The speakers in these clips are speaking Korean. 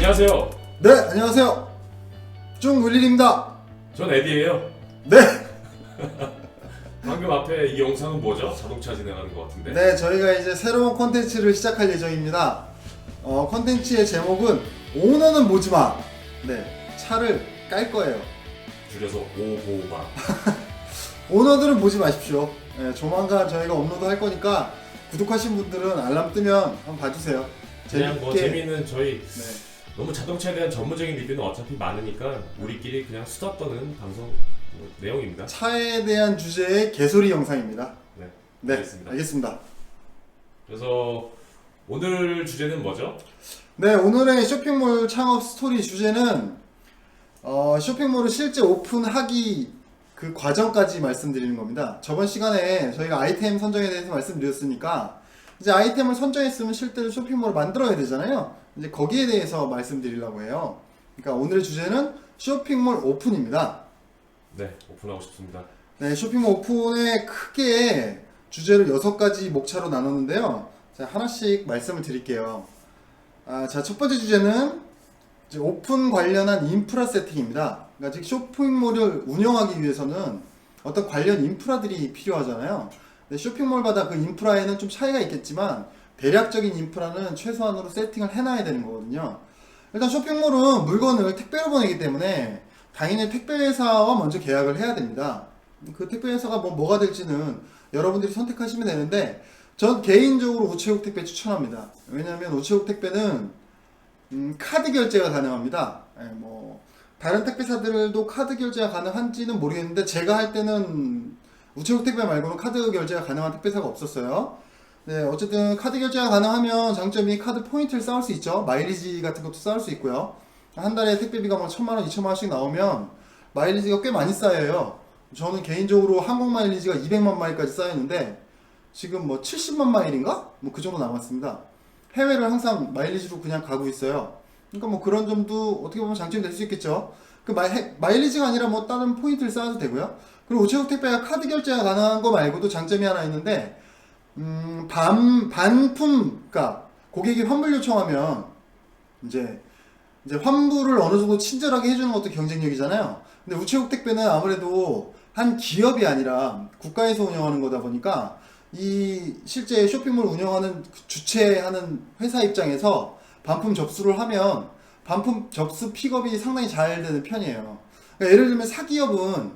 안녕하세요. 네, 안녕하세요. 쫑윌릴입니다. 전 에디예요. 네. 방금 앞에 이 영상은 뭐죠? 자동차 진행하는 것 같은데. 네, 저희가 이제 새로운 콘텐츠를 시작할 예정입니다. 콘텐츠의 제목은 오너는 보지마. 네, 차를 깔 거예요. 줄여서 오호마. 오너들은 보지 마십시오. 네, 조만간 저희가 업로드 할 거니까 구독하신 분들은 알람 뜨면 한번 봐주세요. 그냥 뭐 재미있는 저희 네. 너무 자동차에 대한 전문적인 리뷰는 어차피 많으니까 우리끼리 그냥 수다 떠는 방송 내용입니다. 차에 대한 주제의 개소리 영상입니다. 네, 네, 알겠습니다. 알겠습니다. 그래서 오늘 주제는 뭐죠? 네, 오늘의 쇼핑몰 창업 스토리 주제는 쇼핑몰을 실제 오픈하기 그 과정까지 말씀드리는 겁니다. 저번 시간에 저희가 아이템 선정에 대해서 말씀드렸으니까 이제 아이템을 선정했으면 실제로 쇼핑몰을 만들어야 되잖아요. 이제 거기에 대해서 말씀드리려고 해요. 그러니까 오늘의 주제는 쇼핑몰 오픈입니다. 네, 오픈하고 싶습니다. 네, 쇼핑몰 오픈의 크게 주제를 6가지 목차로 나눴는데요. 자, 하나씩 말씀을 드릴게요. 자, 첫 번째 주제는 이제 오픈 관련한 인프라 세팅입니다. 그러니까 즉 쇼핑몰을 운영하기 위해서는 어떤 관련 인프라들이 필요하잖아요. 근데 쇼핑몰마다 그 인프라에는 좀 차이가 있겠지만 대략적인 인프라는 최소한으로 세팅을 해놔야 되는 거거든요. 일단 쇼핑몰은 물건을 택배로 보내기 때문에 당연히 택배회사와 먼저 계약을 해야 됩니다. 그 택배회사가 뭐가 될지는 여러분들이 선택하시면 되는데 전 개인적으로 우체국 택배 추천합니다. 왜냐하면 우체국 택배는 카드 결제가 가능합니다. 뭐 다른 택배사들도 카드 결제가 가능한지는 모르겠는데 제가 할 때는 우체국 택배 말고는 카드 결제가 가능한 택배사가 없었어요. 네, 어쨌든 카드 결제가 가능하면 장점이 카드 포인트를 쌓을 수 있죠. 마일리지 같은 것도 쌓을 수 있고요. 한 달에 택배비가 뭐 1,000만 원, 2,000만 원씩 나오면 마일리지가 꽤 많이 쌓여요. 저는 개인적으로 항공 마일리지가 200만 마일까지 쌓였는데 지금 뭐 70만 마일인가? 뭐 그 정도 남았습니다. 해외를 항상 마일리지로 그냥 가고 있어요. 그러니까 뭐 그런 점도 어떻게 보면 장점이 될 수 있겠죠. 그 마일리지가 아니라 뭐 다른 포인트를 쌓아도 되고요. 그리고 우체국 택배가 카드 결제가 가능한 거 말고도 장점이 하나 있는데 반품, 그러니까 고객이 환불 요청하면 이제 환불을 어느 정도 친절하게 해주는 것도 경쟁력이잖아요. 근데 우체국 택배는 아무래도 한 기업이 아니라 국가에서 운영하는 거다 보니까 이 실제 쇼핑몰 운영하는 주최하는 회사 입장에서 반품 접수를 하면 반품 접수 픽업이 상당히 잘 되는 편이에요. 그러니까 예를 들면 사기업은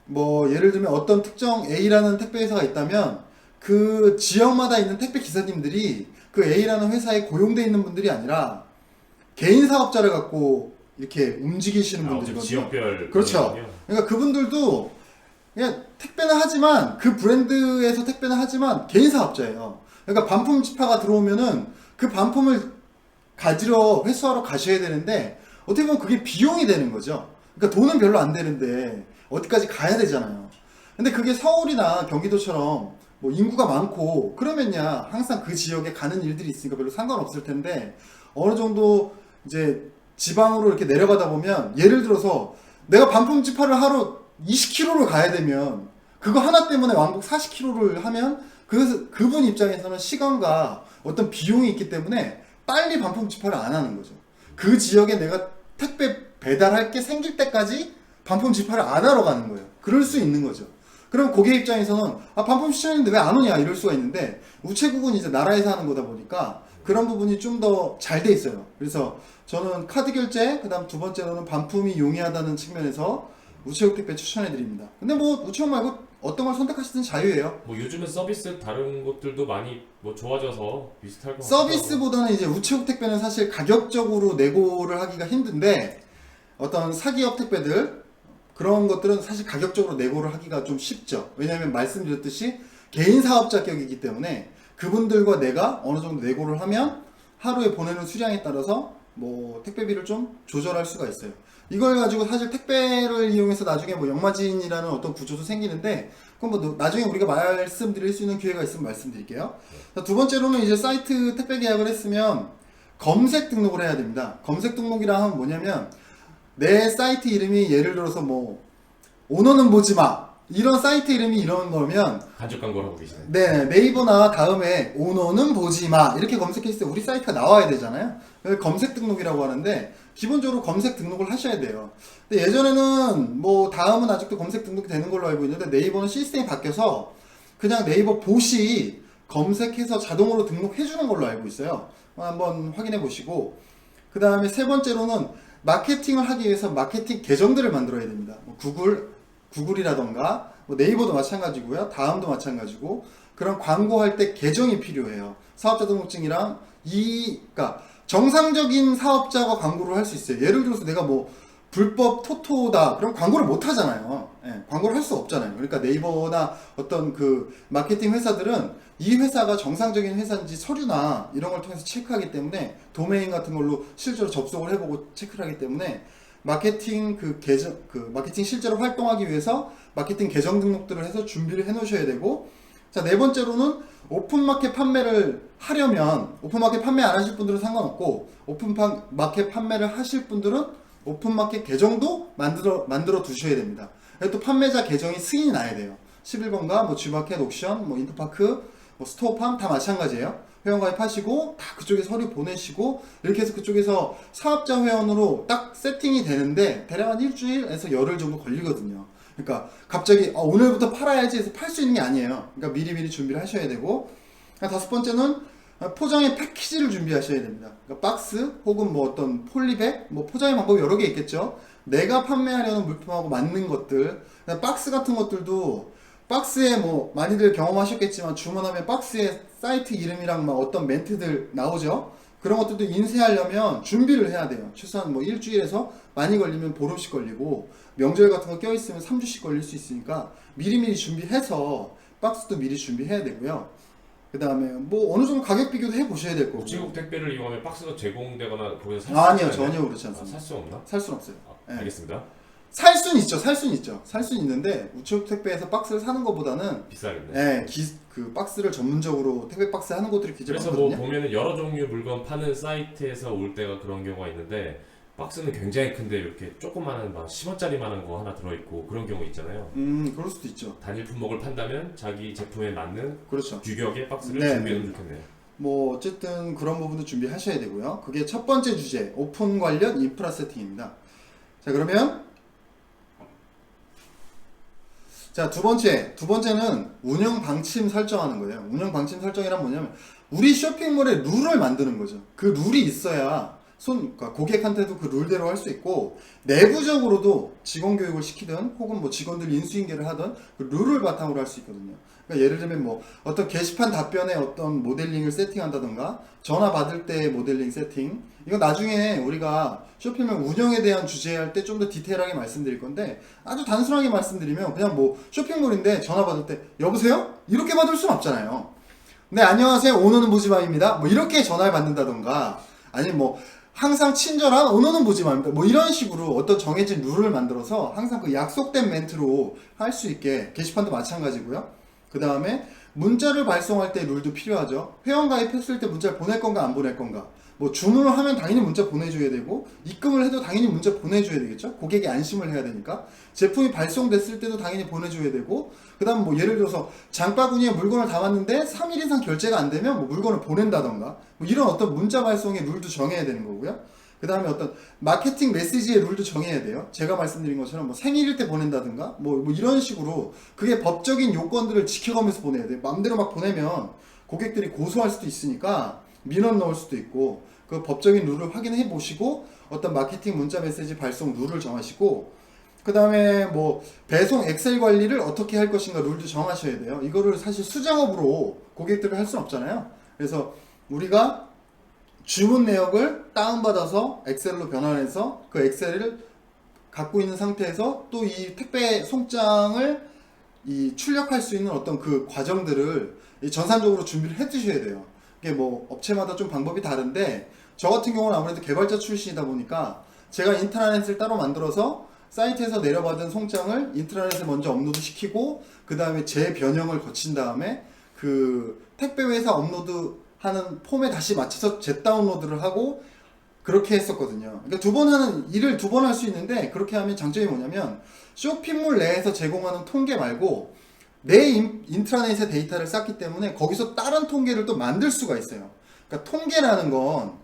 뭐 예를 들면 어떤 특정 A라는 택배 회사가 있다면 그 지역마다 있는 택배 기사님들이 그 A라는 회사에 고용돼 있는 분들이 아니라 개인 사업자를 갖고 이렇게 움직이시는 분들이거든요. 지역별. 그렇죠. 그러니까 그분들도 그냥 택배는 하지만 그 브랜드에서 택배는 하지만 개인 사업자예요. 그러니까 반품 지파가 들어오면은 그 반품을 가지러 회수하러 가셔야 되는데 어떻게 보면 그게 비용이 되는 거죠. 그러니까 돈은 별로 안 되는데 어디까지 가야 되잖아요. 근데 그게 서울이나 경기도처럼 뭐 인구가 많고 그러면야 항상 그 지역에 가는 일들이 있으니까 별로 상관없을 텐데 어느 정도 이제 지방으로 이렇게 내려가다 보면 예를 들어서 내가 반품 지파를 하러 20km를 가야 되면 그거 하나 때문에 왕복 40km를 하면 그분 입장에서는 시간과 어떤 비용이 있기 때문에 빨리 반품 지파를 안 하는 거죠. 그 지역에 내가 택배 배달할 게 생길 때까지 반품 지파를 안 하러 가는 거예요. 그럴 수 있는 거죠. 그럼 고객 입장에서는 반품 시청했는데 왜 안 오냐 이럴 수가 있는데 우체국은 이제 나라에서 하는 거다 보니까 그런 부분이 좀 더 잘 돼 있어요. 그래서 저는 카드 결제, 그 다음 두 번째로는 반품이 용이하다는 측면에서 우체국 택배 추천해 드립니다. 근데 뭐 우체국 말고 어떤 걸 선택하시든 자유예요. 뭐 요즘은 서비스 다른 것들도 많이 뭐 좋아져서 비슷할 것 같아요. 서비스보다는 이제 우체국 택배는 사실 가격적으로 내고를 하기가 힘든데 어떤 사기업 택배들 그런 것들은 사실 가격적으로 내고를 하기가 좀 쉽죠. 왜냐하면 말씀드렸듯이 개인 사업자격이기 때문에 그분들과 내가 어느 정도 내고를 하면 하루에 보내는 수량에 따라서 뭐 택배비를 좀 조절할 수가 있어요. 이걸 가지고 사실 택배를 이용해서 나중에 뭐 역마진이라는 어떤 구조도 생기는데 그건 뭐 나중에 우리가 말씀드릴 수 있는 기회가 있으면 말씀드릴게요. 두 번째로는 이제 사이트 택배 계약을 했으면 검색 등록을 해야 됩니다. 검색 등록이라 하면 뭐냐면 내 사이트 이름이 예를 들어서 뭐 오너는 보지마 이런 사이트 이름이 이런 거면 간접 광고를 하고 계시네. 네, 네이버나 다음에 오너는 보지 마 이렇게 검색했을 때 우리 사이트가 나와야 되잖아요. 그래서 검색 등록이라고 하는데 기본적으로 검색 등록을 하셔야 돼요. 근데 예전에는 뭐 다음은 아직도 검색 등록이 되는 걸로 알고 있는데 네이버는 시스템이 바뀌어서 그냥 네이버 봇이 검색해서 자동으로 등록해 주는 걸로 알고 있어요. 한번 확인해 보시고 그 다음에 세 번째로는 마케팅을 하기 위해서 마케팅 계정들을 만들어야 됩니다. 뭐 구글이라던가 뭐 네이버도 마찬가지고요. 다음도 마찬가지고 그런 광고할 때 계정이 필요해요. 사업자 등록증이랑 그러니까 정상적인 사업자가 광고를 할 수 있어요. 예를 들어서 내가 뭐 불법 토토다 그럼 광고를 못 하잖아요. 예, 광고를 할 수 없잖아요. 그러니까 네이버나 어떤 그 마케팅 회사들은 이 회사가 정상적인 회사인지 서류나 이런 걸 통해서 체크하기 때문에 도메인 같은 걸로 실제로 접속을 해보고 체크를 하기 때문에 마케팅 마케팅 실제로 활동하기 위해서 마케팅 계정 등록들을 해서 준비를 해 놓으셔야 되고 자, 네 번째로는 오픈마켓 판매를 하려면 오픈마켓 판매 안 하실 분들은 상관없고 오픈마켓 판매를 하실 분들은 오픈마켓 계정도 만들어 두셔야 됩니다. 또 판매자 계정이 승인이 나야 돼요. 11번가 뭐 G마켓, 옥션, 뭐 인터파크, 뭐 스토어팜 다 마찬가지예요. 회원가입하시고 다 그쪽에 서류 보내시고 이렇게 해서 그쪽에서 사업자 회원으로 딱 세팅이 되는데 대략 한 일주일에서 열흘 정도 걸리거든요. 그러니까 갑자기 오늘부터 팔아야지 해서 팔 수 있는 게 아니에요. 그러니까 미리미리 준비를 하셔야 되고 다섯 번째는 포장의 패키지를 준비하셔야 됩니다. 그러니까 박스 혹은 뭐 어떤 폴리백 뭐 포장의 방법이 여러 개 있겠죠. 내가 판매하려는 물품하고 맞는 것들 박스 같은 것들도 박스에 뭐 많이들 경험하셨겠지만 주문하면 박스에 사이트 이름이랑 막 어떤 멘트들 나오죠. 그런 것들도 인쇄하려면 준비를 해야 돼요. 최소한 뭐 일주일에서 많이 걸리면 보름씩 걸리고 명절 같은 거 껴있으면 3주씩 걸릴 수 있으니까 미리미리 준비해서 박스도 미리 준비해야 되고요. 그 다음에 뭐 어느 정도 가격 비교도 해보셔야 될 거고. 우체국 택배를 이용하면 박스가 제공되거나 거기서 살 수 아니요, 전혀 그렇지 않습니다. 살 수 없나? 살 수는 없어요. 네. 알겠습니다. 살 수는 있죠. 살 수는 있죠. 살 수는 있는데 우체국 택배에서 박스를 사는 것보다는 비싸겠네. 그 박스를 전문적으로 택배 박스 하는 곳들이 굉장히 그래서 많거든요. 뭐 보면은 여러 종류 물건 파는 사이트에서 올 때가 그런 경우가 있는데 박스는 굉장히 큰데 이렇게 조그마한 막 10원짜리만한 거 하나 들어있고 그런 경우 있잖아요. 그럴 수도 있죠. 단일 품목을 판다면 자기 제품에 맞는 그렇죠. 규격의 박스를 네. 준비하면 좋겠네요. 뭐 어쨌든 그런 부분도 준비하셔야 되고요. 그게 첫 번째 주제 오픈 관련 인프라 세팅입니다. 자, 그러면 두 번째는 운영 방침 설정하는 거예요. 운영 방침 설정이란 뭐냐면 우리 쇼핑몰의 룰을 만드는 거죠. 그 룰이 있어야 그러니까 고객한테도 그 룰대로 할 수 있고 내부적으로도 직원 교육을 시키든 혹은 뭐 직원들 인수인계를 하든 그 룰을 바탕으로 할 수 있거든요. 그러니까 예를 들면 뭐 어떤 게시판 답변에 어떤 모델링을 세팅한다던가 전화 받을 때 모델링 세팅 이거 나중에 우리가 쇼핑몰 운영에 대한 주제 할 때 좀 더 디테일하게 말씀드릴 건데 아주 단순하게 말씀드리면 그냥 뭐 쇼핑몰인데 전화 받을 때 여보세요? 이렇게 받을 수는 없잖아요. 네, 안녕하세요. 오너는 보지마입니다. 뭐 이렇게 전화를 받는다던가 아니면 뭐 항상 친절한 오너는 보지마입니다. 뭐 이런 식으로 어떤 정해진 룰을 만들어서 항상 그 약속된 멘트로 할 수 있게 게시판도 마찬가지고요. 그 다음에 문자를 발송할 때 룰도 필요하죠. 회원 가입했을 때 문자를 보낼 건가 안 보낼 건가. 뭐 주문을 하면 당연히 문자 보내줘야 되고 입금을 해도 당연히 문자 보내줘야 되겠죠. 고객이 안심을 해야 되니까. 제품이 발송됐을 때도 당연히 보내줘야 되고 그 다음 뭐 예를 들어서 장바구니에 물건을 담았는데 3일 이상 결제가 안 되면 뭐 물건을 보낸다던가 뭐 이런 어떤 문자 발송의 룰도 정해야 되는 거고요. 그 다음에 어떤 마케팅 메시지의 룰도 정해야 돼요. 제가 말씀드린 것처럼 뭐 생일일 때 보낸다든가 뭐 이런 식으로 그게 법적인 요건들을 지켜가면서 보내야 돼요. 마음대로 막 보내면 고객들이 고소할 수도 있으니까 민원 넣을 수도 있고 그 법적인 룰을 확인해 보시고 어떤 마케팅 문자 메시지 발송 룰을 정하시고 그 다음에 뭐 배송 엑셀 관리를 어떻게 할 것인가 룰도 정하셔야 돼요. 이거를 사실 수작업으로 고객들을 할 수는 없잖아요. 그래서 우리가 주문 내역을 다운받아서 엑셀로 변환해서 그 엑셀을 갖고 있는 상태에서 또 이 택배 송장을 출력할 수 있는 어떤 그 과정들을 전산적으로 준비를 해 두셔야 돼요. 이게 뭐 업체마다 좀 방법이 다른데 저 같은 경우는 아무래도 개발자 출신이다 보니까 제가 인트라넷을 따로 만들어서 사이트에서 내려받은 송장을 인트라넷에 먼저 업로드 시키고 그 다음에 재변형을 거친 다음에 그 택배 회사 업로드 하는 폼에 다시 맞춰서 재다운로드를 하고 그렇게 했었거든요. 그러니까 두 번 하는 일을 두 번 할 수 있는데 그렇게 하면 장점이 뭐냐면 쇼핑몰 내에서 제공하는 통계 말고 내 인트라넷의 데이터를 쌓기 때문에 거기서 다른 통계를 또 만들 수가 있어요. 그러니까 통계라는 건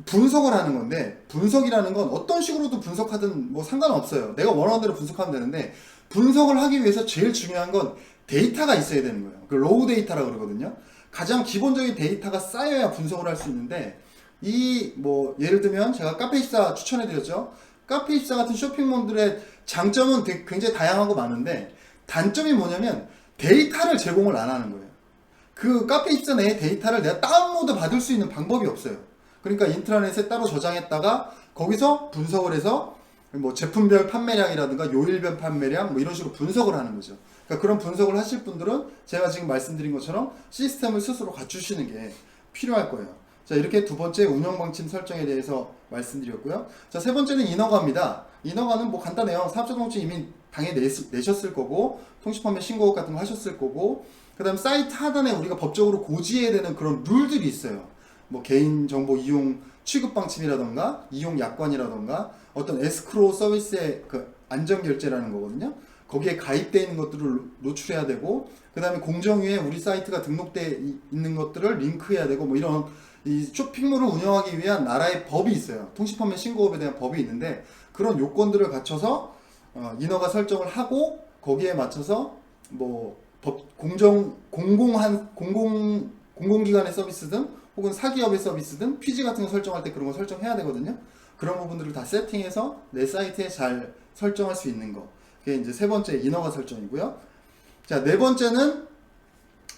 분석을 하는 건데 분석이라는 건 어떤 식으로도 분석하든 뭐 상관없어요. 내가 원하는 대로 분석하면 되는데 분석을 하기 위해서 제일 중요한 건 데이터가 있어야 되는 거예요. 그 로우 데이터라고 그러거든요. 가장 기본적인 데이터가 쌓여야 분석을 할 수 있는데 이 뭐 예를 들면 제가 카페24 추천해 드렸죠. 카페24 같은 쇼핑몰들의 장점은 굉장히 다양하고 많은데 단점이 뭐냐면 데이터를 제공을 안 하는 거예요. 그 카페24 내에 데이터를 내가 다운로드 받을 수 있는 방법이 없어요. 그러니까 인트라넷에 따로 저장했다가 거기서 분석을 해서 뭐 제품별 판매량이라든가 요일별 판매량 뭐 이런 식으로 분석을 하는 거죠. 그러니까 그런 분석을 하실 분들은 제가 지금 말씀드린 것처럼 시스템을 스스로 갖추시는 게 필요할 거예요. 자, 이렇게 두 번째 운영 방침 설정에 대해서 말씀드렸고요. 자, 세 번째는 인허가입니다. 인허가는 뭐 간단해요. 사업자 등록증 이미 당연히 내셨을 거고, 통신판매 신고업 같은 거 하셨을 거고, 그 다음 사이트 하단에 우리가 법적으로 고지해야 되는 그런 룰들이 있어요. 뭐 개인정보 이용 취급 방침이라던가, 이용 약관이라던가, 어떤 에스크로우 서비스의 그 안전결제라는 거거든요. 거기에 가입되어 있는 것들을 노출해야 되고, 그 다음에 공정위에 우리 사이트가 등록되어 있는 것들을 링크해야 되고, 뭐 이런 이 쇼핑몰을 운영하기 위한 나라의 법이 있어요. 통신판매 신고업에 대한 법이 있는데 그런 요건들을 갖춰서 인허가 설정을 하고 거기에 맞춰서 뭐 공공기관의 서비스든 혹은 사기업의 서비스든 피지 같은 거 설정할 때 그런 거 설정해야 되거든요. 그런 부분들을 다 세팅해서 내 사이트에 잘 설정할 수 있는 거. 그게 이제 세 번째 인허가 설정이고요. 자, 네 번째는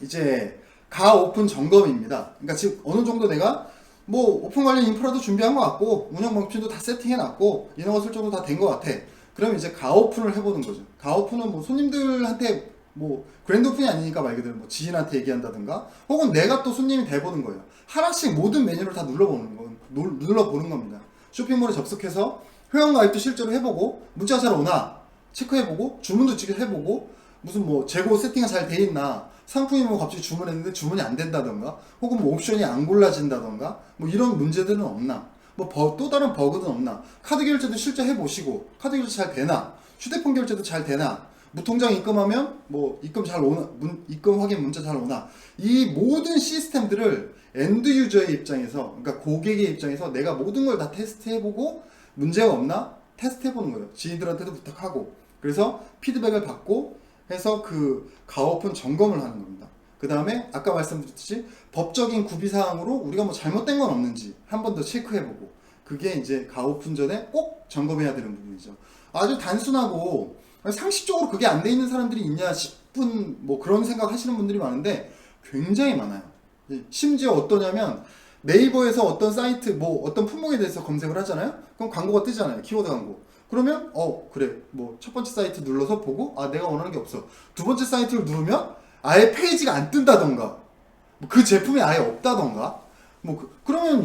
이제 가오픈 점검입니다. 그러니까 지금 어느 정도 내가 뭐 오픈 관련 인프라도 준비한 것 같고 운영 방침도 다 세팅해 놨고 인허가 설정도 다 된 것 같아. 그럼 이제 가오픈을 해보는 거죠. 가오픈은 뭐 손님들한테 뭐 그랜드 오픈이 아니니까 말 그대로 뭐 지인한테 얘기한다든가 혹은 내가 또 손님이 돼보는 거예요. 하나씩 모든 메뉴를 다 눌러보는 겁니다. 쇼핑몰에 접속해서 회원가입도 실제로 해보고 문자가 잘 오나 체크해보고 주문도 직접 해보고 무슨 뭐 재고 세팅이 잘 돼 있나 상품이 뭐 갑자기 주문했는데 주문이 안 된다던가 혹은 뭐 옵션이 안 골라진다던가 뭐 이런 문제들은 없나 뭐 또 다른 버그는 없나 카드 결제도 실제 해보시고 카드 결제 잘 되나 휴대폰 결제도 잘 되나 무통장 입금하면 뭐 입금 잘 오나 입금 확인 문자 잘 오나 이 모든 시스템들을 엔드 유저의 입장에서 그러니까 고객의 입장에서 내가 모든 걸 다 테스트해보고 문제가 없나 테스트해보는 거예요. 지인들한테도 부탁하고 그래서 피드백을 받고 해서 그 가오픈 점검을 하는 겁니다. 그 다음에 아까 말씀드렸듯이 법적인 구비사항으로 우리가 뭐 잘못된 건 없는지 한 번 더 체크해보고 그게 이제 가오픈 전에 꼭 점검해야 되는 부분이죠. 아주 단순하고 상식적으로 그게 안 돼 있는 사람들이 있냐 싶은 뭐 그런 생각 하시는 분들이 많은데 굉장히 많아요. 심지어 어떠냐면 네이버에서 어떤 사이트 뭐 어떤 품목에 대해서 검색을 하잖아요. 그럼 광고가 뜨잖아요. 키워드 광고. 그러면 그래 뭐 첫 번째 사이트 눌러서 보고 내가 원하는 게 없어. 두 번째 사이트를 누르면 아예 페이지가 안 뜬다던가 뭐 그 제품이 아예 없다던가 뭐 그러면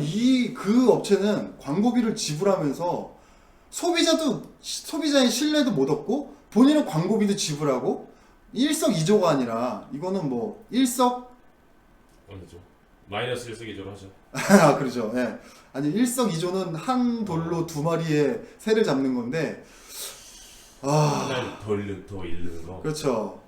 그 업체는 광고비를 지불하면서 소비자의 신뢰도 못 얻고 본인은 광고비도 지불하고 일석이조가 아니라 이거는 뭐 아니죠. 마이너스 일석이조로 하죠. 그러죠. 예. 아니 일석이조는 한 돌로 두 마리의 새를 잡는 건데 하나를 더 잃는 거. 그렇죠.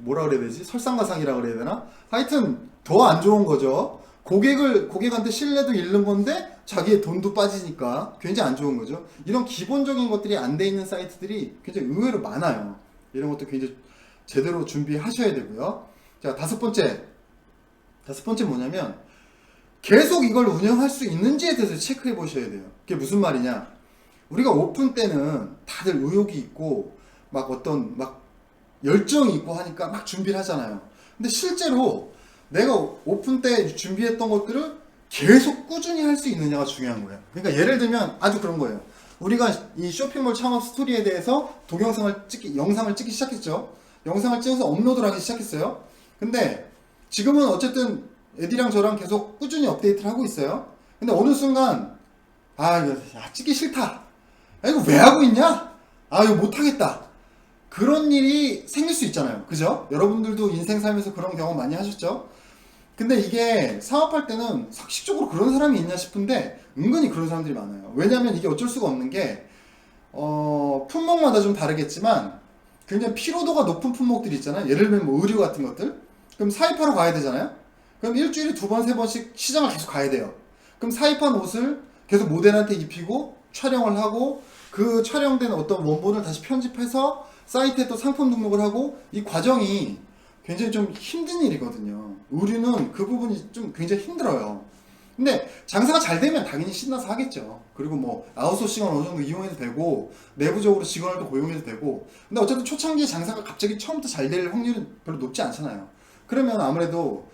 뭐라 그래야 되지? 설상가상이라 그래야 되나? 하여튼 더 안 좋은 거죠. 고객한테 신뢰도 잃는 건데 자기의 돈도 빠지니까 굉장히 안 좋은 거죠. 이런 기본적인 것들이 안 돼 있는 사이트들이 굉장히 의외로 많아요. 이런 것도 굉장히 제대로 준비하셔야 되고요. 자, 다섯 번째 뭐냐면 계속 이걸 운영할 수 있는지에 대해서 체크해 보셔야 돼요. 그게 무슨 말이냐? 우리가 오픈 때는 다들 의욕이 있고 막 열정이 있고 하니까 막 준비를 하잖아요. 근데 실제로 내가 오픈 때 준비했던 것들을 계속 꾸준히 할 수 있느냐가 중요한 거예요. 그러니까 예를 들면 아주 그런 거예요. 우리가 이 쇼핑몰 창업 스토리에 대해서 영상을 찍기 시작했죠. 영상을 찍어서 업로드를 하기 시작했어요. 근데 지금은 어쨌든 에디랑 저랑 계속 꾸준히 업데이트를 하고 있어요. 근데 어느 순간 이거 찍기 싫다. 이거 왜 하고 있냐? 이거 못하겠다. 그런 일이 생길 수 있잖아요. 그죠? 여러분들도 인생 살면서 그런 경험 많이 하셨죠? 근데 이게 사업할 때는 상식적으로 그런 사람이 있냐 싶은데 은근히 그런 사람들이 많아요. 왜냐면 이게 어쩔 수가 없는 게 품목마다 좀 다르겠지만 굉장히 피로도가 높은 품목들이 있잖아요. 예를 들면 뭐 의류 같은 것들. 그럼 사입하러 가야 되잖아요. 그럼 일주일에 2번, 3번씩 시장을 계속 가야 돼요. 그럼 사입한 옷을 계속 모델한테 입히고 촬영을 하고 그 촬영된 어떤 원본을 다시 편집해서 사이트에 또 상품 등록을 하고 이 과정이 굉장히 좀 힘든 일이거든요. 의류는 그 부분이 좀 굉장히 힘들어요. 근데 장사가 잘 되면 당연히 신나서 하겠죠. 그리고 뭐 아웃소싱은 어느 정도 이용해도 되고 내부적으로 직원을 또 고용해도 되고. 근데 어쨌든 초창기 장사가 갑자기 처음부터 잘 될 확률은 별로 높지 않잖아요. 그러면 아무래도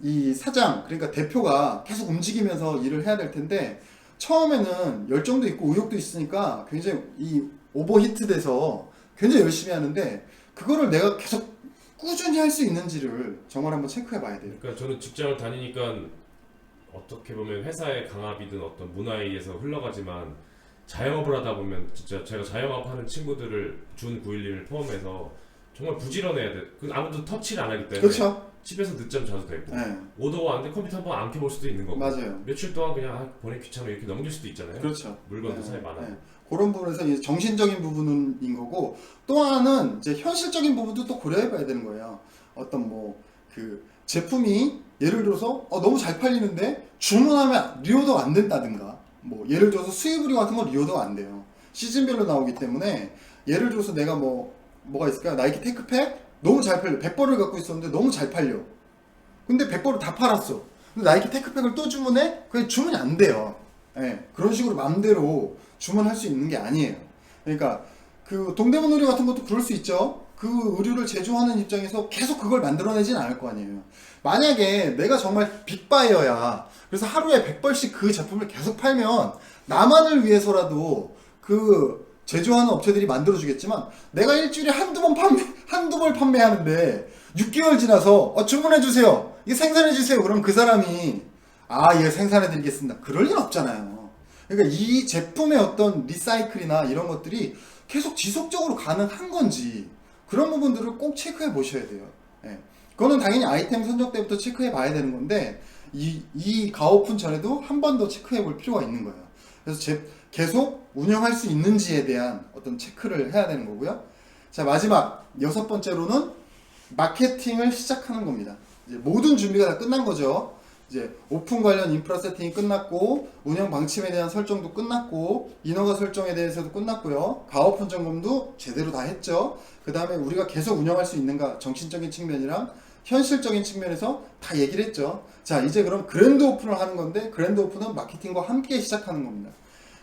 이 사장, 그러니까 대표가 계속 움직이면서 일을 해야 될 텐데 처음에는 열정도 있고 의욕도 있으니까 굉장히 이 오버히트 돼서 굉장히 열심히 하는데 그거를 내가 계속 꾸준히 할 수 있는지를 정말 한번 체크해 봐야 돼요. 그러니까 저는 직장을 다니니까 어떻게 보면 회사의 강압이든 어떤 문화에 의해서 흘러가지만 자영업을 하다 보면 진짜 제가 자영업 하는 친구들을 준 911을 포함해서 정말 부지런해야 돼. 그 아무도 터치를 안 하기 때문에 그렇죠? 집에서 늦잠 자도 되고 네, 오더가 안 돼 컴퓨터 한번 안 켜볼 수도 있는 거고 맞아요. 며칠 동안 그냥 보내 귀찮아 이렇게 넘길 수도 있잖아요. 그렇죠. 물건도 사이 많아. 그런 부분에서 이제 정신적인 부분인 거고 또 하나는 이제 현실적인 부분도 또 고려해 봐야 되는 거예요. 어떤 뭐 그 제품이 예를 들어서 너무 잘 팔리는데 주문하면 리오더가 안 된다든가 뭐 예를 들어서 수입 의류 같은 건 리오더가 안 돼요. 시즌별로 나오기 때문에 예를 들어서 내가 뭐가 있을까요? 나이키 테크팩 너무 잘 팔려. 100벌을 갖고 있었는데 너무 잘 팔려. 근데 100벌을 다 팔았어. 근데 나이키 테크팩을 또 주문해? 그게 주문이 안 돼요. 예, 그런 식으로 마음대로 주문할 수 있는 게 아니에요. 그러니까 그 동대문 의류 같은 것도 그럴 수 있죠. 그 의류를 제조하는 입장에서 계속 그걸 만들어내진 않을 거 아니에요. 만약에 내가 정말 빅바이어야. 그래서 하루에 100벌씩 그 제품을 계속 팔면 나만을 위해서라도 그 제조하는 업체들이 만들어주겠지만 내가 일주일에 한두 벌 판매하는데 6개월 지나서 주문해주세요. 이게 생산해주세요. 그럼 그 사람이 예, 생산해드리겠습니다. 그럴 일 없잖아요. 그러니까 이 제품의 어떤 리사이클이나 이런 것들이 계속 지속적으로 가능한 건지 그런 부분들을 꼭 체크해 보셔야 돼요. 예. 그거는 당연히 아이템 선정 때부터 체크해 봐야 되는 건데 이 가오픈 전에도 한 번 더 체크해 볼 필요가 있는 거예요. 그래서 계속 운영할 수 있는지에 대한 어떤 체크를 해야 되는 거고요. 자, 마지막 6번째로는 마케팅을 시작하는 겁니다. 이제 모든 준비가 다 끝난 거죠. 이제 오픈 관련 인프라 세팅이 끝났고 운영 방침에 대한 설정도 끝났고 인허가 설정에 대해서도 끝났고요. 가오픈 점검도 제대로 다 했죠. 그 다음에 우리가 계속 운영할 수 있는가 정신적인 측면이랑 현실적인 측면에서 다 얘기를 했죠. 자, 이제 그럼 그랜드 오픈을 하는 건데 그랜드 오픈은 마케팅과 함께 시작하는 겁니다.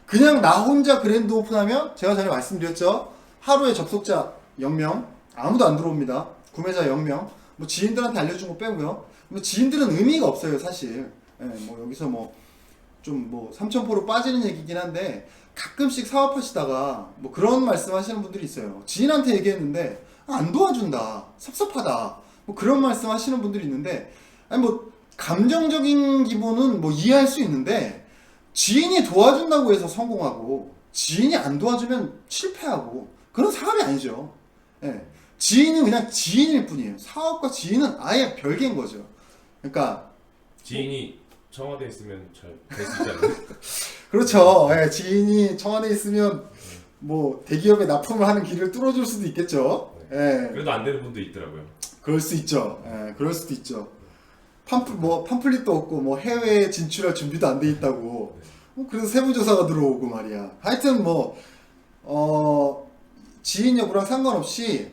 그냥 나 혼자 그랜드 오픈하면 제가 전에 말씀드렸죠. 하루에 접속자 0명 아무도 안 들어옵니다. 구매자 0명 뭐 지인들한테 알려준 거 빼고요. 뭐 지인들은 의미가 없어요 사실. 예, 뭐 여기서 좀 3,000%로 빠지는 얘기긴 한데 가끔씩 사업하시다가 뭐 그런 말씀하시는 분들이 있어요. 지인한테 얘기했는데 안 도와준다, 섭섭하다, 뭐 그런 말씀하시는 분들이 있는데 아니 뭐 감정적인 기분은 뭐 이해할 수 있는데 지인이 도와준다고 해서 성공하고 지인이 안 도와주면 실패하고 그런 사람이 아니죠. 예. 지인은 그냥 지인일 뿐이에요. 사업과 지인은 아예 별개인 거죠. 그러니까 지인이 청와대에 있으면 잘 될 수 있지 않나요? 그렇죠. 예, 지인이 청와대에 있으면 뭐 대기업에 납품을 하는 길을 뚫어줄 수도 있겠죠. 예, 그래도 안 되는 분도 있더라고요. 그럴 수 있죠. 예, 그럴 수도 있죠. 팜플릿도 없고 뭐 해외에 진출할 준비도 안 돼 있다고. 그래서 세무조사가 들어오고 말이야. 하여튼 지인 여부랑 상관없이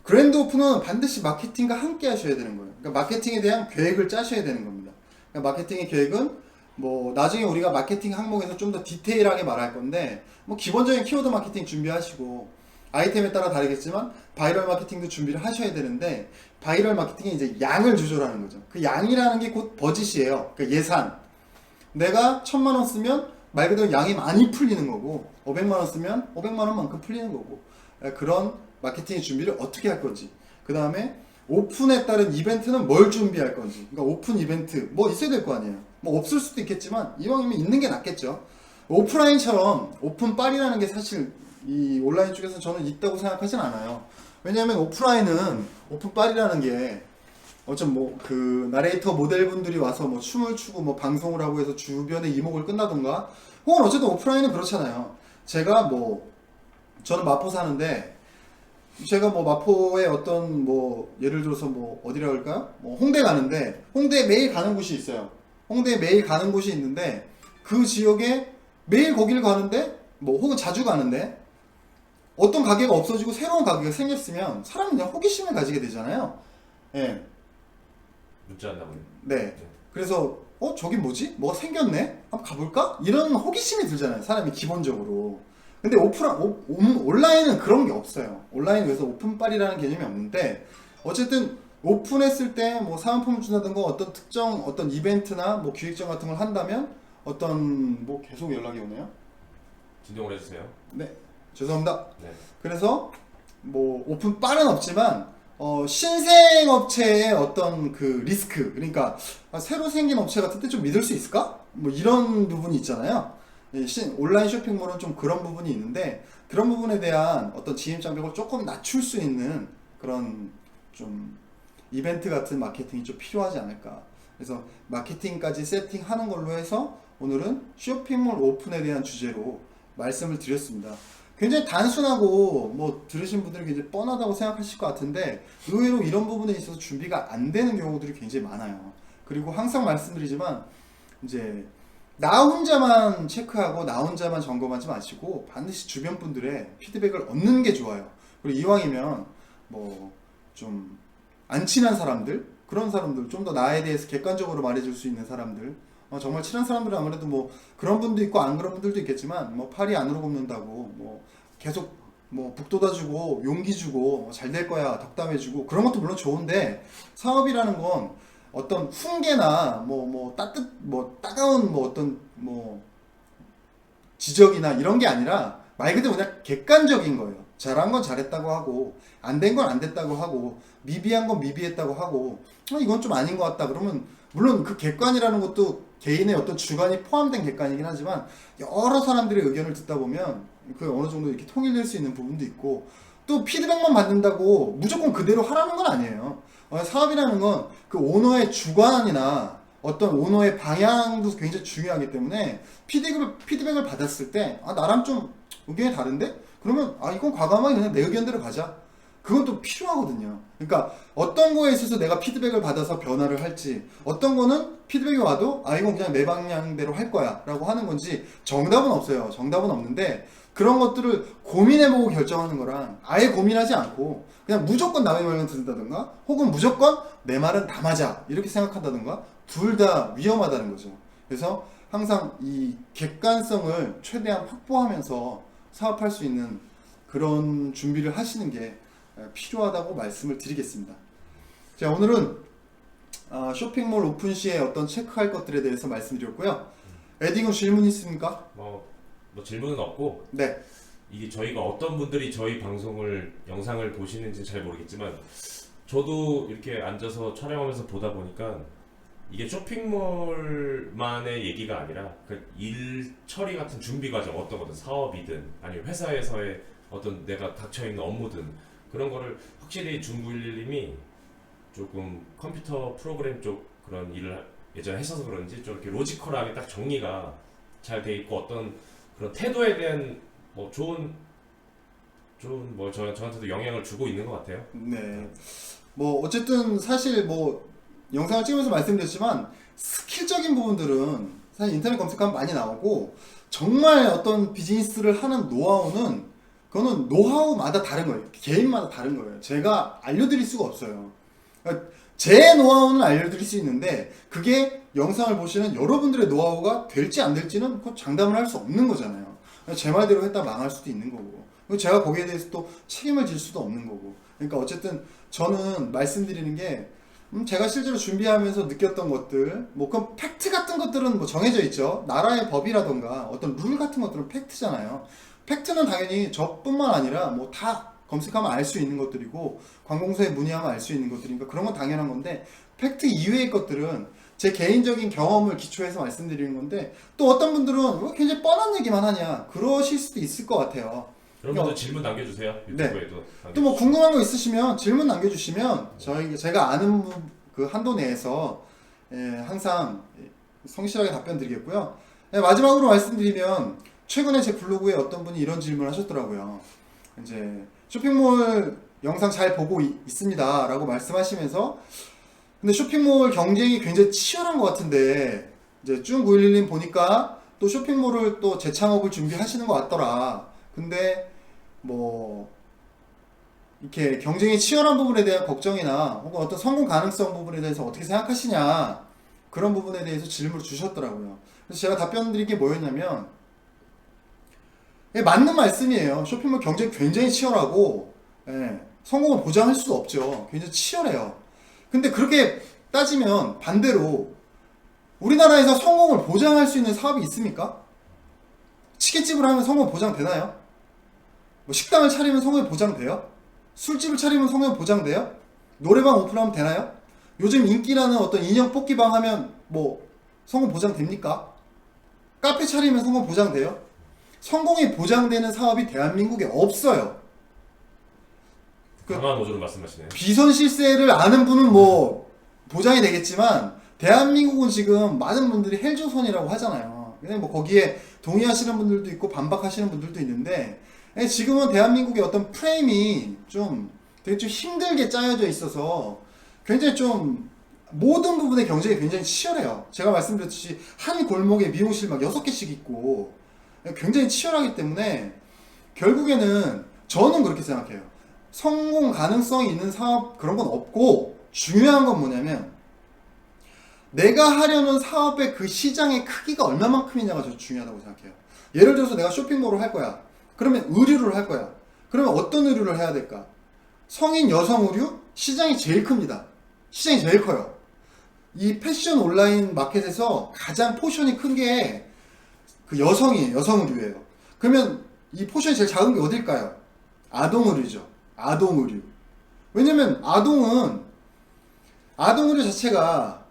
그랜드 오픈은 반드시 마케팅과 함께 하셔야 되는 거예요. 그러니까 마케팅에 대한 계획을 짜셔야 되는 겁니다. 그러니까 마케팅의 계획은 나중에 우리가 마케팅 항목에서 좀 더 디테일하게 말할 건데 기본적인 키워드 마케팅 준비하시고 아이템에 따라 다르겠지만 바이럴 마케팅도 준비를 하셔야 되는데 바이럴 마케팅이 이제 양을 조절하는 거죠. 그 양이라는 게 곧 버짓이에요. 그러니까 예산. 내가 1,000만 원 쓰면 말 그대로 양이 많이 풀리는 거고 500만 원 쓰면 500만 원만큼 풀리는 거고 그런 마케팅 준비를 어떻게 할 건지 그 다음에 오픈에 따른 이벤트는 뭘 준비할 건지 그러니까 오픈 이벤트 있어야 될 거 아니에요. 없을 수도 있겠지만 이왕이면 있는 게 낫겠죠. 오프라인처럼 오픈빨이라는 게 사실 이 온라인 쪽에서 저는 있다고 생각하진 않아요. 왜냐하면 오프라인은 오픈빨이라는 게 어쩜 뭐 그 나레이터 모델분들이 와서 뭐 춤을 추고 뭐 방송을 하고 해서 주변에 이목을 끈다던가 혹은 어쨌든 오프라인은 그렇잖아요. 제가 뭐 저는 마포 사는데 제가 뭐 마포에 어떤 뭐 예를 들어서 뭐 어디라 할까요? 뭐 홍대 가는데 홍대에 매일 가는 곳이 있어요. 홍대에 매일 가는 곳이 있는데 그 지역에 매일 거기를 가는데 뭐 혹은 자주 가는데 어떤 가게가 없어지고 새로운 가게가 생겼으면 사람은 그냥 호기심을 가지게 되잖아요. 예. 묻지 않나 보네. 네. 그래서 저기 뭐지? 뭐가 생겼네? 한번 가볼까? 이런 호기심이 들잖아요. 사람이 기본적으로. 근데 온라인은 그런 게 없어요. 온라인 그래서 오픈빨이라는 개념이 없는데 어쨌든 오픈했을 때 뭐 사은품을 준다든가 어떤 특정 어떤 이벤트나 뭐 기획전 같은 걸 한다면 어떤 뭐 계속 연락이 오네요. 진정을 해주세요. 네. 죄송합니다. 네. 그래서 뭐 오픈빨은 없지만 신생 업체의 어떤 그 리스크 그러니까 새로 생긴 업체 같은데 좀 믿을 수 있을까? 뭐 이런 부분이 있잖아요. 온라인 쇼핑몰은 좀 그런 부분이 있는데 그런 부분에 대한 어떤 진입 장벽을 조금 낮출 수 있는 그런 좀 이벤트 같은 마케팅이 좀 필요하지 않을까. 그래서 마케팅까지 세팅하는 걸로 해서 오늘은 쇼핑몰 오픈에 대한 주제로 말씀을 드렸습니다. 굉장히 단순하고 뭐 들으신 분들이 굉장히 뻔하다고 생각하실 것 같은데 의외로 이런 부분에 있어서 준비가 안 되는 경우들이 굉장히 많아요. 그리고 항상 말씀드리지만 이제 나 혼자만 체크하고 나 혼자만 점검하지 마시고 반드시 주변 분들의 피드백을 얻는 게 좋아요. 그리고 이왕이면 뭐 좀 안 친한 사람들 그런 사람들 좀 더 나에 대해서 객관적으로 말해줄 수 있는 사람들 정말 친한 사람들은 아무래도 뭐 그런 분도 있고 안 그런 분들도 있겠지만 뭐 팔이 안으로 굽는다고 뭐 계속 뭐 북돋아주고 용기 주고 잘 될 거야 덕담해주고 그런 것도 물론 좋은데 사업이라는 건 어떤 훈계나 뭐 따가운 뭐 어떤 뭐 지적이나 이런 게 아니라 말 그대로 그냥 객관적인 거예요. 잘한 건 잘했다고 하고 안 된 건 안 됐다고 하고 미비한 건 미비했다고 하고 이건 좀 아닌 것 같다 그러면 물론 그 객관이라는 것도 개인의 어떤 주관이 포함된 객관이긴 하지만 여러 사람들의 의견을 듣다 보면 그 어느 정도 이렇게 통일될 수 있는 부분도 있고 또 피드백만 받는다고 무조건 그대로 하라는 건 아니에요. 사업이라는 건 그 오너의 주관이나 어떤 오너의 방향도 굉장히 중요하기 때문에 피드백을 받았을 때 나랑 좀 의견이 다른데? 그러면 이건 과감하게 그냥 내 의견대로 가자. 그건 또 필요하거든요. 그러니까 어떤 거에 있어서 내가 피드백을 받아서 변화를 할지 어떤 거는 피드백이 와도 이건 그냥 내 방향대로 할 거야 라고 하는 건지 정답은 없어요. 정답은 없는데 그런 것들을 고민해보고 결정하는 거랑 아예 고민하지 않고 그냥 무조건 남의 말만 듣는다든가 혹은 무조건 내 말은 다 맞아 이렇게 생각한다든가 둘 다 위험하다는 거죠. 그래서 항상 이 객관성을 최대한 확보하면서 사업할 수 있는 그런 준비를 하시는 게 필요하다고 말씀을 드리겠습니다. 자, 오늘은 쇼핑몰 오픈 시에 어떤 체크할 것들에 대해서 말씀드렸고요. 에딩은 질문 있습니까? 뭐 질문은 없고 네. 이게 저희가 어떤 분들이 저희 방송을 영상을 보시는지 잘 모르겠지만 저도 이렇게 앉아서 촬영하면서 보다 보니까 이게 쇼핑몰만의 얘기가 아니라 그 일 처리 같은 준비 과정 어떤 거든 사업이든 아니면 회사에서의 어떤 내가 닥쳐있는 업무든 그런 거를 확실히 준구일님이 조금 컴퓨터 프로그램 쪽 그런 일을 예전에 했어서 그런지 좀 이렇게 로지컬하게 딱 정리가 잘 돼 있고 어떤 그런 태도에 대한 뭐 좋은 뭐 저한테도 영향을 주고 있는 것 같아요. 네. 뭐 어쨌든 사실 뭐 영상을 찍으면서 말씀드렸지만 스킬적인 부분들은 사실 인터넷 검색하면 많이 나오고 정말 어떤 비즈니스를 하는 노하우는 그거는 노하우마다 다른 거예요. 개인마다 다른 거예요. 제가 알려드릴 수가 없어요. 그러니까 제 노하우는 알려드릴 수 있는데 그게 영상을 보시는 여러분들의 노하우가 될지 안 될지는 장담을 할 수 없는 거잖아요. 제 말대로 했다 망할 수도 있는 거고 그리고 제가 거기에 대해서 또 책임을 질 수도 없는 거고 그러니까 어쨌든 저는 말씀드리는 게 제가 실제로 준비하면서 느꼈던 것들 뭐 그럼 팩트 같은 것들은 뭐 정해져 있죠. 나라의 법이라던가 어떤 룰 같은 것들은 팩트잖아요. 팩트는 당연히 저뿐만 아니라 뭐 다 검색하면 알 수 있는 것들이고 관공서에 문의하면 알 수 있는 것들이니까 그런 건 당연한 건데 팩트 이외의 것들은 제 개인적인 경험을 기초해서 말씀드리는 건데 또 어떤 분들은 왜 굉장히 뻔한 얘기만 하냐 그러실 수도 있을 것 같아요. 여러분들 질문 남겨주세요. 유튜브에도. 또 뭐 궁금한 거 있으시면 질문 남겨주시면 제가 아는 그 한도 내에서 항상 성실하게 답변 드리겠고요. 마지막으로 말씀드리면 최근에 제 블로그에 어떤 분이 이런 질문을 하셨더라고요. 이제 쇼핑몰 영상 잘 보고 있습니다 라고 말씀하시면서 근데 쇼핑몰 경쟁이 굉장히 치열한 것 같은데 이제 쭉 911님 보니까 또 쇼핑몰을 또 재창업을 준비하시는 것 같더라. 근데 뭐 이렇게 경쟁이 치열한 부분에 대한 걱정이나 혹은 어떤 성공 가능성 부분에 대해서 어떻게 생각하시냐 그런 부분에 대해서 질문을 주셨더라고요. 그래서 제가 답변 드린 게 뭐였냐면 맞는 말씀이에요. 쇼핑몰 경쟁이 굉장히 치열하고 성공을 보장할 수도 없죠. 굉장히 치열해요. 근데 그렇게 따지면 반대로 우리나라에서 성공을 보장할 수 있는 사업이 있습니까? 치킨집을 하면 성공 보장되나요? 뭐 식당을 차리면 성공이 보장돼요? 술집을 차리면 성공이 보장돼요? 노래방 오픈하면 되나요? 요즘 인기나는 어떤 인형 뽑기방 하면 뭐 성공 보장됩니까? 카페 차리면 성공 보장돼요? 성공이 보장되는 사업이 대한민국에 없어요. 강한 어조로 말씀하시네요. 비선실세를 아는 분은 뭐 보장이 되겠지만 대한민국은 지금 많은 분들이 헬조선이라고 하잖아요. 그냥 뭐 거기에 동의하시는 분들도 있고 반박하시는 분들도 있는데 지금은 대한민국의 어떤 프레임이 좀 되게 좀 힘들게 짜여져 있어서 굉장히 좀 모든 부분의 경쟁이 굉장히 치열해요. 제가 말씀드렸듯이 한 골목에 미용실 막 6개씩 있고 굉장히 치열하기 때문에 결국에는 저는 그렇게 생각해요. 성공 가능성이 있는 사업 그런 건 없고 중요한 건 뭐냐면 내가 하려는 사업의 그 시장의 크기가 얼마만큼이냐가 저 중요하다고 생각해요. 예를 들어서 내가 쇼핑몰을 할 거야. 그러면 의류를 할 거야. 그러면 어떤 의류를 해야 될까? 성인 여성 의류 시장이 제일 큽니다. 시장이 제일 커요. 이 패션 온라인 마켓에서 가장 포션이 큰 게 그 여성이에요. 여성 의류예요. 그러면 이 포션이 제일 작은 게 어딜까요? 아동 의류죠. 아동 의류. 왜냐면 아동 의류 자체가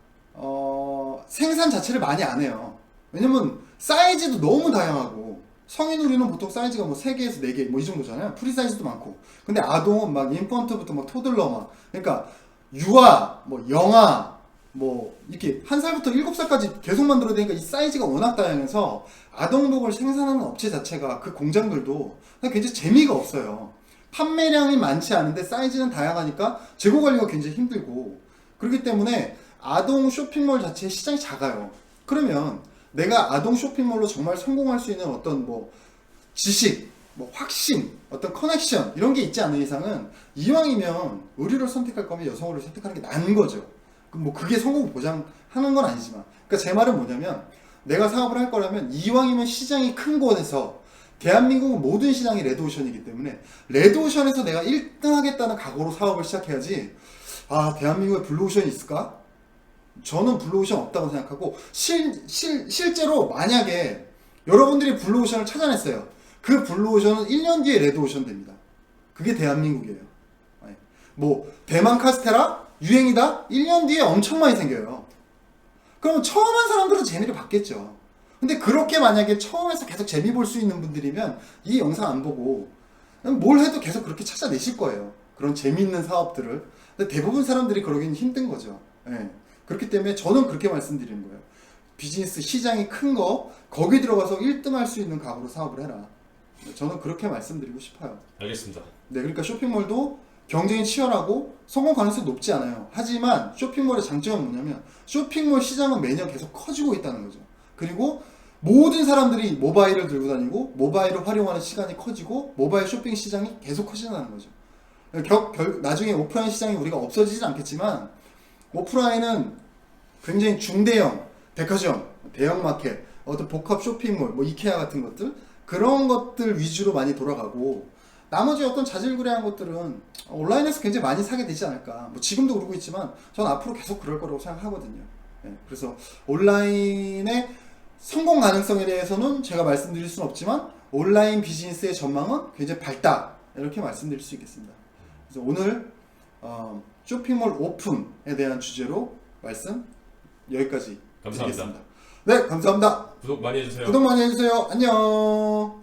생산 자체를 많이 안 해요. 왜냐면 사이즈도 너무 다양하고 성인 의류는 보통 사이즈가 뭐 3개에서 4개 뭐 이 정도잖아요. 프리 사이즈도 많고. 근데 아동은 막 인펀트부터 막 토들러 막 그러니까 유아, 뭐 영아 뭐 이렇게 1살부터 7살까지 계속 만들어야 되니까 이 사이즈가 워낙 다양해서 아동복을 생산하는 업체 자체가 그 공장들도 굉장히 재미가 없어요. 판매량이 많지 않은데 사이즈는 다양하니까 재고 관리가 굉장히 힘들고 그렇기 때문에 아동 쇼핑몰 자체의 시장이 작아요. 그러면 내가 아동 쇼핑몰로 정말 성공할 수 있는 어떤 뭐 지식, 뭐 확신, 어떤 커넥션 이런 게 있지 않는 이상은 이왕이면 의류를 선택할 거면 여성 의류를 선택하는 게 나은 거죠. 뭐 그게 성공 보장하는 건 아니지만 그러니까 제 말은 뭐냐면 내가 사업을 할 거라면 이왕이면 시장이 큰 곳에서 대한민국은 모든 시장이 레드오션이기 때문에 레드오션에서 내가 1등 하겠다는 각오로 사업을 시작해야지 아 대한민국에 블루오션이 있을까? 저는 블루오션 없다고 생각하고 실제로 만약에 여러분들이 블루오션을 찾아냈어요. 그 블루오션은 1년 뒤에 레드오션 됩니다. 그게 대한민국이에요. 뭐 대만 카스테라 유행이다? 1년 뒤에 엄청 많이 생겨요. 그럼 처음 한 사람들은 재미를 받겠죠. 근데 그렇게 만약에 처음에서 계속 재미 볼 수 있는 분들이면 이 영상 안 보고 뭘 해도 계속 그렇게 찾아내실 거예요. 그런 재미있는 사업들을. 근데 대부분 사람들이 그러기는 힘든 거죠. 그렇기 때문에 저는 그렇게 말씀드리는 거예요. 비즈니스 시장이 큰 거 거기 들어가서 1등 할 수 있는 각오로 사업을 해라. 저는 그렇게 말씀드리고 싶어요. 알겠습니다. 네, 그러니까 쇼핑몰도 경쟁이 치열하고 성공 가능성이 높지 않아요. 하지만 쇼핑몰의 장점은 뭐냐면 쇼핑몰 시장은 매년 계속 커지고 있다는 거죠. 그리고 모든 사람들이 모바일을 들고 다니고 모바일을 활용하는 시간이 커지고 모바일 쇼핑 시장이 계속 커진다는 거죠. 나중에 오프라인 시장이 우리가 없어지진 않겠지만 오프라인은 굉장히 중대형 백화점, 대형 마켓, 어떤 복합 쇼핑몰, 뭐 이케아 같은 것들 그런 것들 위주로 많이 돌아가고 나머지 어떤 자질구레한 것들은 온라인에서 굉장히 많이 사게 되지 않을까. 뭐 지금도 그러고 있지만 전 앞으로 계속 그럴 거라고 생각하거든요. 그래서 온라인의 성공 가능성에 대해서는 제가 말씀드릴 수는 없지만 온라인 비즈니스의 전망은 굉장히 밝다 이렇게 말씀드릴 수 있겠습니다. 그래서 오늘 쇼핑몰 오픈에 대한 주제로 말씀 여기까지 감사합니다. 드리겠습니다. 네, 감사합니다. 구독 많이 해주세요. 구독 많이 해주세요. 안녕.